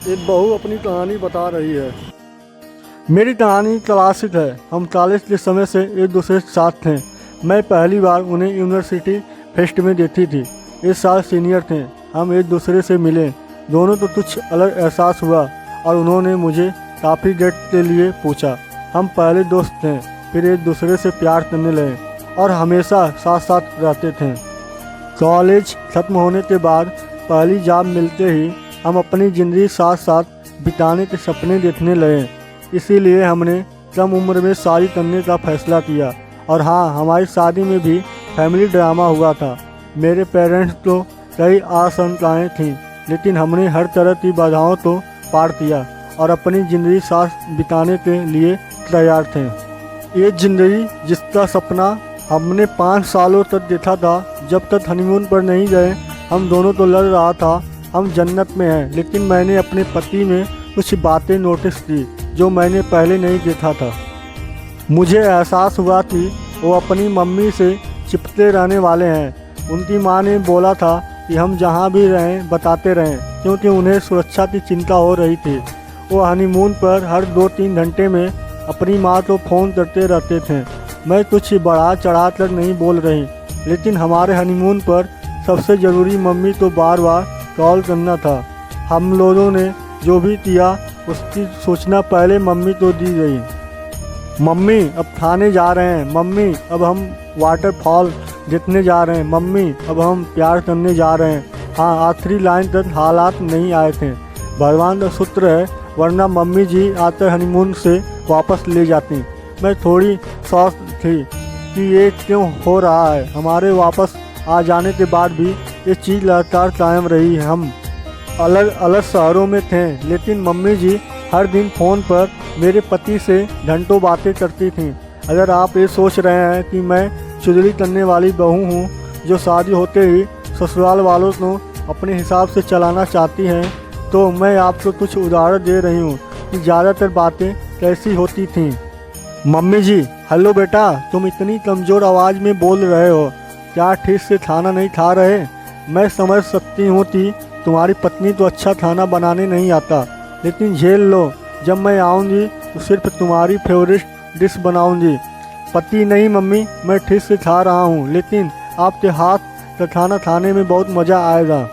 एक बहू अपनी कहानी बता रही है। मेरी कहानी क्लासिक है। हम कॉलेज के समय से एक दूसरे के साथ थे। मैं पहली बार उन्हें यूनिवर्सिटी फेस्ट में देखी थी। इस साल सीनियर थे। हम एक दूसरे से मिले। दोनों को कुछ अलग एहसास हुआ और उन्होंने मुझे काफ़ी डेट के लिए पूछा। हम पहले दोस्त थे, फिर एक दूसरे से प्यार करने लगे और हमेशा साथ साथ रहते थे। कॉलेज खत्म होने के बाद पहली जॉब मिलते ही हम अपनी ज़िंदगी साथ साथ बिताने के सपने देखने लगे। इसीलिए हमने कम उम्र में शादी करने का फैसला किया। और हाँ, हमारी शादी में भी फैमिली ड्रामा हुआ था। मेरे पेरेंट्स को कई आशंकाएँ थीं, लेकिन हमने हर तरह की बाधाओं को पार किया और अपनी ज़िंदगी साथ बिताने के लिए तैयार थे। ये ज़िंदगी जिसका सपना हमने 5 सालों तक देखा था, जब तक हनीमून पर नहीं गए हम दोनों को लग रहा था हम जन्नत में हैं। लेकिन मैंने अपने पति में कुछ बातें नोटिस की जो मैंने पहले नहीं देखा था। मुझे एहसास हुआ कि वो अपनी मम्मी से चिपके रहने वाले हैं। उनकी माँ ने बोला था कि हम जहाँ भी रहें बताते रहें, क्योंकि उन्हें सुरक्षा की चिंता हो रही थी। वो हनीमून पर हर 2-3 घंटे में अपनी माँ को फ़ोन करते रहते थे। मैं कुछ बढ़ा चढ़ा कर नहीं बोल रही, लेकिन हमारे हनीमून पर सबसे ज़रूरी मम्मी को बार बार कॉल करना था। हम लोगों ने जो भी किया उसकी सूचना पहले मम्मी को दी गई। मम्मी अब खाने जा रहे हैं, मम्मी अब हम वाटरफॉल देखने जा रहे हैं, मम्मी अब हम प्यार करने जा रहे हैं। हाँ, आखिरी लाइन तक हालात नहीं आए थे। भगवान का शुक्र है, वरना मम्मी जी आते हनीमून से वापस ले जाती। मैं थोड़ी शॉक थी कि ये क्यों हो रहा है। हमारे वापस आ जाने के बाद भी ये चीज़ लगातार कायम रही। हम अलग अलग शहरों में थे, लेकिन मम्मी जी हर दिन फ़ोन पर मेरे पति से घंटों बातें करती थीं। अगर आप ये सोच रहे हैं कि मैं चुगली करने वाली बहू हूँ जो शादी होते ही ससुराल वालों को अपने हिसाब से चलाना चाहती हैं, तो मैं आपको कुछ उदाहरण दे रही हूँ कि ज़्यादातर बातें कैसी होती थीं। मम्मी जी, हेलो बेटा, तुम इतनी कमज़ोर आवाज़ में बोल रहे हो, क्या ठीक से खाना नहीं खा रहे? मैं समझ सकती हूँ कि तुम्हारी पत्नी तो अच्छा खाना बनाने नहीं आता, लेकिन झेल लो। जब मैं आऊँगी तो सिर्फ तुम्हारी फेवरेट डिश बनाऊँगी। पति नहीं मम्मी, मैं ठीक से खा रहा हूँ, लेकिन आपके हाथ का खाना खाने में बहुत मज़ा आएगा।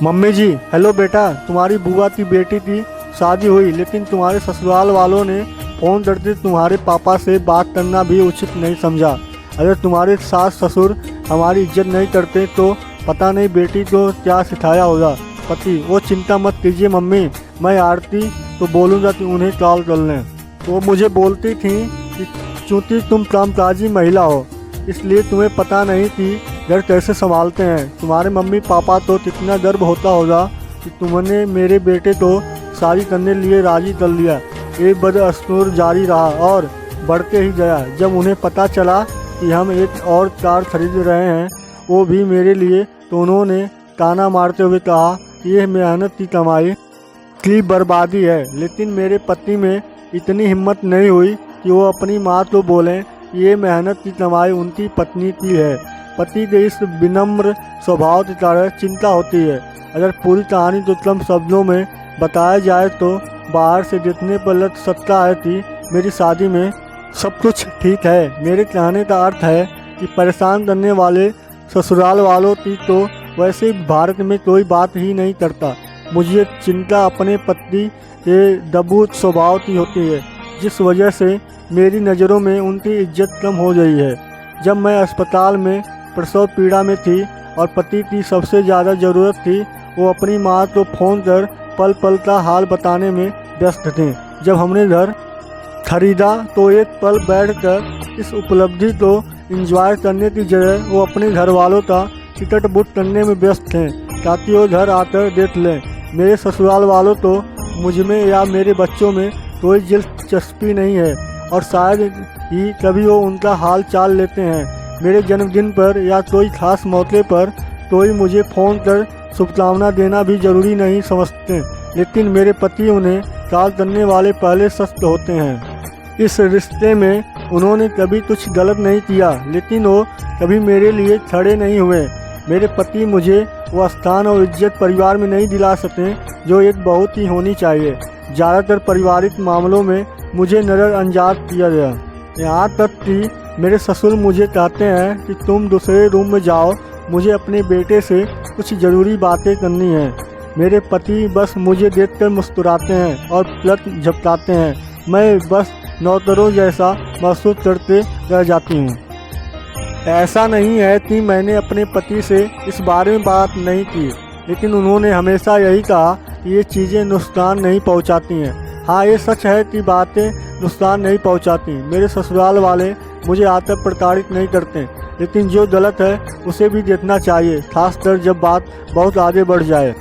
मम्मी जी, हेलो बेटा, तुम्हारी बुआ की बेटी की शादी हुई, लेकिन तुम्हारे ससुराल वालों ने फ़ोन करके तुम्हारे पापा से बात करना भी उचित नहीं समझा। अगर तुम्हारे सास ससुर हमारी इज्जत नहीं करते तो पता नहीं बेटी को क्या सिखाया होगा। पति, वो चिंता मत कीजिए मम्मी, मैं आरती तो बोलूँगा कि उन्हें कॉल कर लें। वो मुझे बोलती थी कि चूँकि तुम कामकाजी महिला हो, इसलिए तुम्हें पता नहीं कि घर कैसे संभालते हैं। तुम्हारे मम्मी पापा तो कितना गर्व होता होगा कि तुमने मेरे बेटे को शादी करने लिए राज़ी कर लिया। ये बदअस्तूर जारी रहा और बढ़ते ही गया। जब उन्हें पता चला कि हम एक और कार खरीद रहे हैं, वो भी मेरे लिए, तो उन्होंने ताना मारते हुए कहा कि यह मेहनत की कमाई की बर्बादी है। लेकिन मेरे पति में इतनी हिम्मत नहीं हुई कि वो अपनी माँ को बोलें ये मेहनत की कमाई उनकी पत्नी की है। पति के इस विनम्र स्वभाव के कारण चिंता होती है। अगर पूरी कहानी को कम शब्दों में बताया जाए तो बाहर से देखने पर लग सकता है कि मेरी शादी में सब कुछ ठीक है। मेरे कहने का अर्थ है कि परेशान करने वाले ससुराल वालों की तो वैसे भारत में कोई बात ही नहीं करता। मुझे चिंता अपने पति के दबूत स्वभाव की होती है, जिस वजह से मेरी नज़रों में उनकी इज्जत कम हो गई है। जब मैं अस्पताल में प्रसव पीड़ा में थी और पति की सबसे ज़्यादा ज़रूरत थी, वो अपनी माँ को फ़ोन कर पल पल का हाल बताने में व्यस्त थे। जब हमने घर खरीदा तो एक पल बैठकर इस उपलब्धि को एंजॉय करने की जगह वो अपने घर वालों का टिकट बुक करने में व्यस्त थे ताकि वो घर आकर देख लें। मेरे ससुराल वालों तो मुझ में या मेरे बच्चों में कोई दिलचस्पी नहीं है और शायद ही कभी वो उनका हाल चाल लेते हैं। मेरे जन्मदिन पर या कोई खास मौके पर कोई मुझे फ़ोन कर शुभकामना देना भी ज़रूरी नहीं समझते, लेकिन मेरे पति उन्हें कॉल करने वाले पहले सख्त होते हैं। इस रिश्ते में उन्होंने कभी कुछ गलत नहीं किया, लेकिन वो कभी मेरे लिए खड़े नहीं हुए। मेरे पति मुझे वो स्थान और इज्जत परिवार में नहीं दिला सकते जो एक बहू की होनी चाहिए। ज़्यादातर पारिवारिक मामलों में मुझे नज़रअंदाज किया गया। यहाँ तक कि मेरे ससुर मुझे कहते हैं कि तुम दूसरे रूम में जाओ, मुझे अपने बेटे से कुछ ज़रूरी बातें करनी है। मेरे पति बस मुझे देखकर मुस्कुराते हैं और पलक झपकाते हैं। मैं बस नौकरों जैसा महसूस करते रह जाती हूँ। ऐसा नहीं है कि मैंने अपने पति से इस बारे में बात नहीं की, लेकिन उन्होंने हमेशा यही कहा कि ये चीज़ें नुकसान नहीं पहुंचाती हैं। हाँ, ये सच है कि बातें नुकसान नहीं पहुंचाती। मेरे ससुराल वाले मुझे आकर प्रताड़ित नहीं करते, लेकिन जो गलत है उसे भी देखना चाहिए, खासकर जब बात बहुत आगे बढ़ जाए।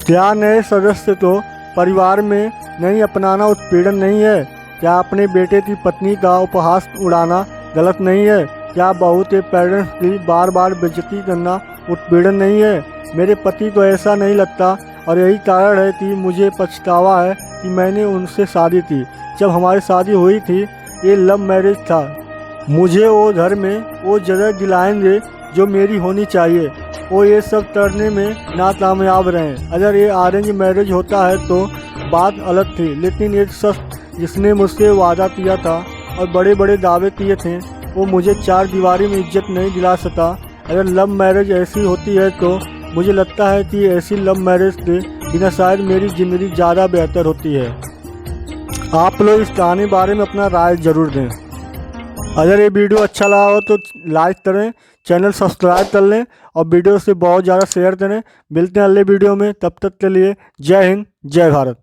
क्या नए सदस्य को परिवार में नहीं अपनाना उत्पीड़न नहीं है? क्या अपने बेटे की पत्नी का उपहास उड़ाना गलत नहीं है? क्या बहू के पेरेंट्स की बार बार बेइज्जती करना उत्पीड़न नहीं है? मेरे पति को ऐसा नहीं लगता और यही कारण है कि मुझे पछतावा है कि मैंने उनसे शादी की। जब हमारी शादी हुई थी ये लव मैरिज था। मुझे वो घर में वो जगह दिलाएंगे जो मेरी होनी चाहिए। वो ये सब करने में नाकामयाब रहे। अगर ये अरेंज मैरिज होता है तो बात अलग थी, लेकिन एक शख्स जिसने मुझसे वादा किया था और बड़े बड़े दावे किए थे वो मुझे चार दीवारी में इज्जत नहीं दिला सका। अगर लव मैरिज ऐसी होती है तो मुझे लगता है कि ऐसी लव मैरिज के बिना शायद मेरी ज़िंदगी ज़्यादा बेहतर होती है। आप लोग इस कहानी बारे में अपना राय ज़रूर दें। अगर ये वीडियो अच्छा लगा हो तो लाइक करें, चैनल सब्सक्राइब कर लें और वीडियो से बहुत ज़्यादा शेयर करें। मिलते हैं अगले वीडियो में, तब तक के लिए जय हिंद, जय भारत।